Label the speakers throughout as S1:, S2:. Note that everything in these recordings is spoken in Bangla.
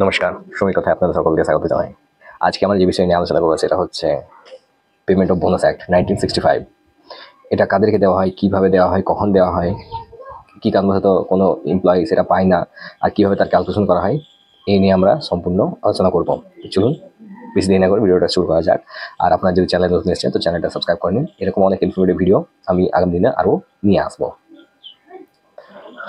S1: নমস্কার, সময় কথায় আপনাদের সকলকে স্বাগত জানাই। আজকে আমরা যে বিষয় নিয়ে আলোচনা করবো সেটা হচ্ছে পেমেন্ট অফ বোনাস অ্যাক্ট 1965। এটা কাদেরকে দেওয়া হয়, কিভাবে দেওয়া হয়, কখন দেওয়া হয়, কী কারণবশত কোনো এমপ্লয়ি সেটা পায় না, আর কীভাবে তার ক্যালকুলেশন করা হয়, এই নিয়ে আমরা সম্পূর্ণ আলোচনা করবো। চলুন বেশি দেরি না করে ভিডিওটা শুরু করা যাক। আর আপনার যদি চ্যানেল নতুন এসেছে তো চ্যানেলটা সাবস্ক্রাইব করে নিন। এরকম অনেক ইনফরমেটিভ ভিডিও আমি আগামী দিনে আরও নিয়ে আসবো।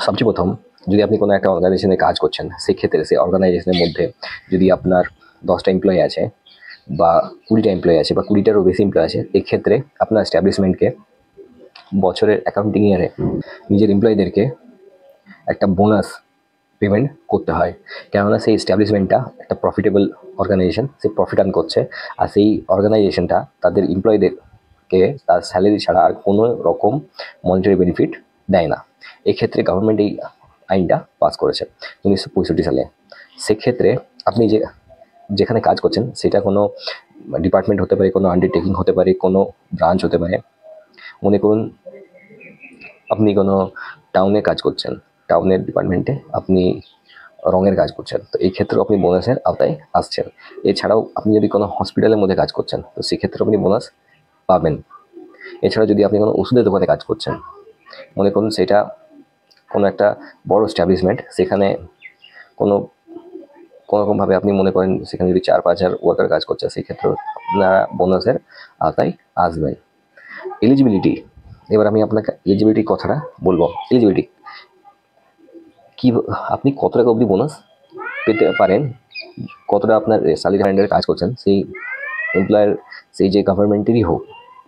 S1: সবচেয়ে প্রথম, যদি আপনি কোনো একটা অর্গানাইজেশনে কাজ করছেন, সেক্ষেত্রে সেই অর্গানাইজেশনের মধ্যে যদি আপনার 10টা এমপ্লয়ি আছে বা 20টা এমপ্লয়ি আছে বা 20টারও বেশি এমপ্লয়ি আছে, এক্ষেত্রে আপনার এস্টাবলিশমেন্টকে বছরের অ্যাকাউন্টিং ইয়ারে নিজের এমপ্লয়ীদেরকে একটা বোনাস পেমেন্ট করতে হয়। কেননা সেই এস্টাবলিশমেন্টটা একটা প্রফিটেবল অর্গানাইজেশন, সে প্রফিট আর্ন করছে, আর সেই অর্গানাইজেশনটা তাদের এমপ্লয়ীদেরকে তার স্যালারি ছাড়া আর কোনো রকম মনিটারি বেনিফিট দেয় না। এক্ষেত্রে গভর্নমেন্ট এই আইনটা পাস করেছে 1965 সালে। সেক্ষেত্রে আপনি যেখানে কাজ করছেন সেটা কোনো ডিপার্টমেন্ট হতে পারে, কোনো আন্ডারটেকিং হতে পারে, কোনো ব্রাঞ্চ হতে পারে। মনে করুন আপনি কোনো টাউনে কাজ করছেন, টাউনের ডিপার্টমেন্টে আপনি রঙের কাজ করছেন, তো এই ক্ষেত্রেও আপনি বোনাসের আওতায় আসছেন। এছাড়াও আপনি যদি কোনো হসপিটালের মধ্যে কাজ করছেন তো সেক্ষেত্রে আপনি বোনাস পাবেন। এছাড়া যদি আপনি কোনো ওষুধের দোকানে কাজ করছেন, মনে করুন সেটা কোনো একটা বড় এস্টাবলিশমেন্ট, সেখানে কোনোরকমভাবে আপনি মনে করেন সেখানে যদি 4-5 হাজার ওয়ার্কার কাজ করছে, সেক্ষেত্রেও আপনারা বোনাসের আওতায় আসবেন। এলিজিবিলিটি, এবার আমি আপনাকে এলিজিবিলিটি কথাটা বলবো। এলিজিবিলিটি কি, আপনি কত টাকা অবধি বোনাস পেতে পারেন, কতটা আপনার স্যালারি আন্ডারে কাজ করছেন, সেই এমপ্লয়ার, সেই যে গভর্নমেন্টেরই হোক,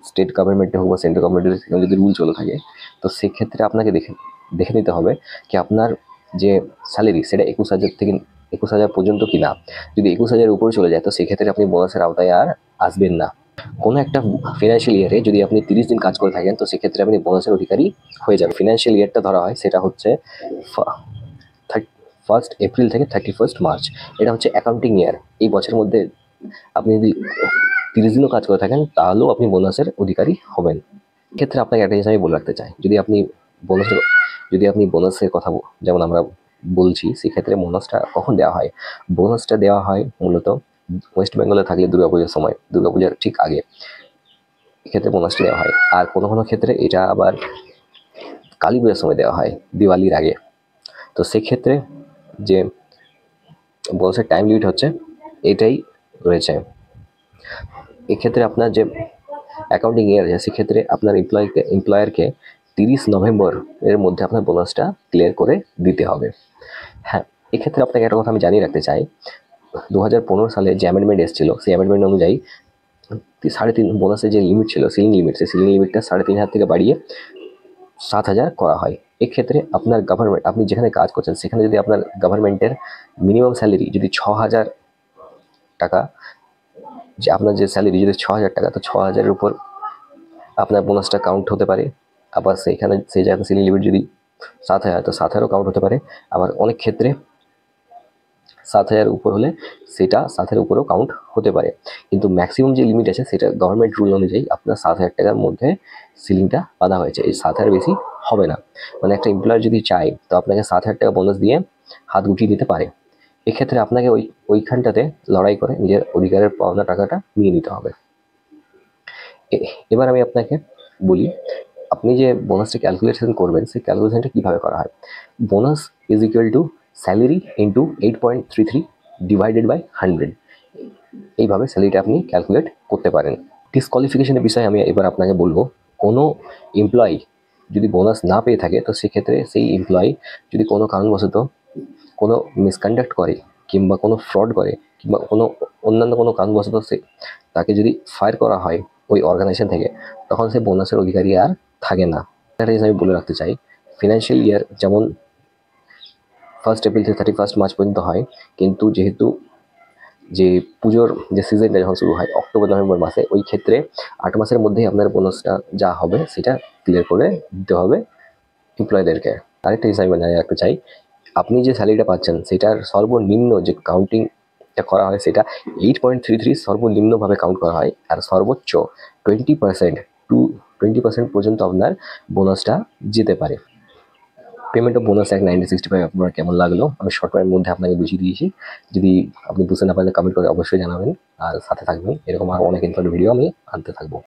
S1: স্টেট গভর্নমেন্টে হোক বা সেন্ট্রাল গভর্নমেন্টের যদি রুল চলে থাকে, তো সেক্ষেত্রে আপনাকে দেখে নিতে হবে কি আপনার যে স্যালারি সেটা 21,000 থেকে 21,000 পর্যন্ত কি না। যদি 21,000-এর উপরে চলে যায় তো সেক্ষেত্রে আপনি বোনাসের আওতায় আর আসবেন না। কোনো একটা ফিনান্সিয়াল ইয়ারে যদি আপনি 30 দিন কাজ করে থাকেন তো সেক্ষেত্রে আপনি বোনাসের অধিকারী হয়ে যাবেন। ফিনান্সিয়াল ইয়ারটা ধরা হয় সেটা হচ্ছে 1 এপ্রিল থেকে 31 মার্চ। এটা হচ্ছে অ্যাকাউন্টিং ইয়ার। এই বছরের মধ্যে আপনি যদি 30 দিনও কাজ করে থাকেন তাহলেও আপনি বোনাসের অধিকারী হবেন। ক্ষেত্রে আপনাকে একটা জিনিস আমি বলে রাখতে চাই, যদি আপনি বোনাসের কথা যেমন আমরা বলছি, সেক্ষেত্রে বোনাসটা কখন দেওয়া হয়। বোনাসটা দেওয়া হয় মূলত ওয়েস্ট বেঙ্গলে থাকলে দুর্গাপূজার সময়, দুর্গাপূজার ঠিক আগে এক্ষেত্রে বোনাসটা দেওয়া হয়। আর কোনো কোনো ক্ষেত্রে এটা আবার কালী পূজার সময় দেওয়া হয়, দিওয়ালির আগে। তো সেক্ষেত্রে যে বোনাসের টাইম লিমিট হচ্ছে এটাই রয়েছে। এক্ষেত্রে আপনার যে অ্যাকাউন্টিং ইয়ার আছে সেক্ষেত্রে আপনার এমপ্লয়ারকে 30 নভেম্বর এর মধ্যে আপনার বোনাসটা ক্লিয়ার করে দিতে হবে। হ্যাঁ, এক্ষেত্রে আপনাকে একটা কথা আমি জানিয়ে রাখতে চাই, 2015 সালে যে অ্যামেন্ডমেন্ট এসেছিল সেই অ্যামেন্ডমেন্ট অনুযায়ী 3.5 বোনাসের যে লিমিট ছিল, সিলিং লিমিট, সেই সিলিং লিমিটটা 3,500 থেকে বাড়িয়ে 7,000 করা হয়। এক্ষেত্রে আপনার গভর্নমেন্ট, আপনি যেখানে কাজ করছেন সেখানে যদি আপনার গভর্নমেন্টের মিনিমাম স্যালারি যদি 6,000 টাকা, যে আপনার যে স্যালারি যদি 6,000 টাকা, তো 6,000-এর উপর আপনার বোনাসটা কাউন্ট হতে পারে। আবার সেইখানে সেই জায়গায় সিলিং লিমিট যদি 7,000 তো 7,000-ও কাউন্ট হতে পারে। আবার অনেক ক্ষেত্রে 7,000-এর উপর হলে সেটা 7,000-এর উপরেও কাউন্ট হতে পারে। কিন্তু ম্যাক্সিমাম যে লিমিট আছে সেটা গভর্নমেন্ট রুল অনুযায়ী আপনার 7,000 টাকার মধ্যে সিলিংটা বাঁধা হয়েছে। এই 7,000 বেশি হবে না। মানে একটা এমপ্লয়ার যদি চায় তো আপনাকে 7,000 টাকা বোনাস দিয়ে হাত গুটিয়ে দিতে পারে। এক্ষেত্রে আপনাকে ওইখানটাতে লড়াই করে নিজের অধিকারের পাওনা টাকাটা নিয়ে নিতে হবে। এবার আমি আপনাকে বলি, আপনি যে বোনাসটা ক্যালকুলেশন করবেন সেই ক্যালকুলেশনটা কীভাবে করা হয়। Bonus is equal to salary into 8.33 divided by 100। এইভাবে স্যালারিটা আপনি ক্যালকুলেট করতে পারেন। ডিসকোয়ালিফিকেশনের বিষয়ে আমি এবার আপনাকে বলবো, কোনো এমপ্লয়ি যদি বোনাস না পেয়ে থাকে তো সেক্ষেত্রে সেই এমপ্লয়ি যদি কোনো কারণবশত কোনো মিসকন্ডাক্ট করে কিংবা কোনো ফ্রড করে কিংবা কোনো অন্যান্য কোনো কারণবশত তাকে যদি ফায়ার করা হয় ওই অর্গানাইজেশন থেকে, তখন সে বোনাসের অধিকারী আর থাকে না। একটা জিনিস আমি বলে রাখতে চাই, ফিনান্সিয়াল ইয়ার যেমন 1 এপ্রিল থেকে 31 মার্চ পর্যন্ত হয়, কিন্তু যেহেতু যে পুজোর যে সিজনটা যখন শুরু হয় অক্টোবর নভেম্বর মাসে, ওই ক্ষেত্রে 8 মাসের মধ্যেই আপনার বোনাসটা যা হবে সেটা ক্লিয়ার করে দিতে হবে এমপ্লয়ীদেরকে। আরেকটা জিনিস আমি জানিয়ে রাখতে চাই, আপনি যে স্যালারিটা পাচ্ছেন সেটার সর্বনিম্ন যে কাউন্টিংটা করা হয় সেটা 8.33 সর্বনিম্নভাবে কাউন্ট করা হয়, আর সর্বোচ্চ 20% পর্যন্ত আপনার বোনাসটা যেতে পারে। পেমেন্ট অফ বোনাস এক 1965 আপনার কেমন লাগলো? আমি শর্ট টাইমের মধ্যে আপনাকে বুঝিয়ে দিয়েছি। যদি আপনি বুঝতে না পারলে কমেন্ট করে অবশ্যই জানাবেন আর সাথে থাকবেন। এরকম আরো অনেক ইনফরমেটিভ ভিডিও আমি আনতে থাকবো।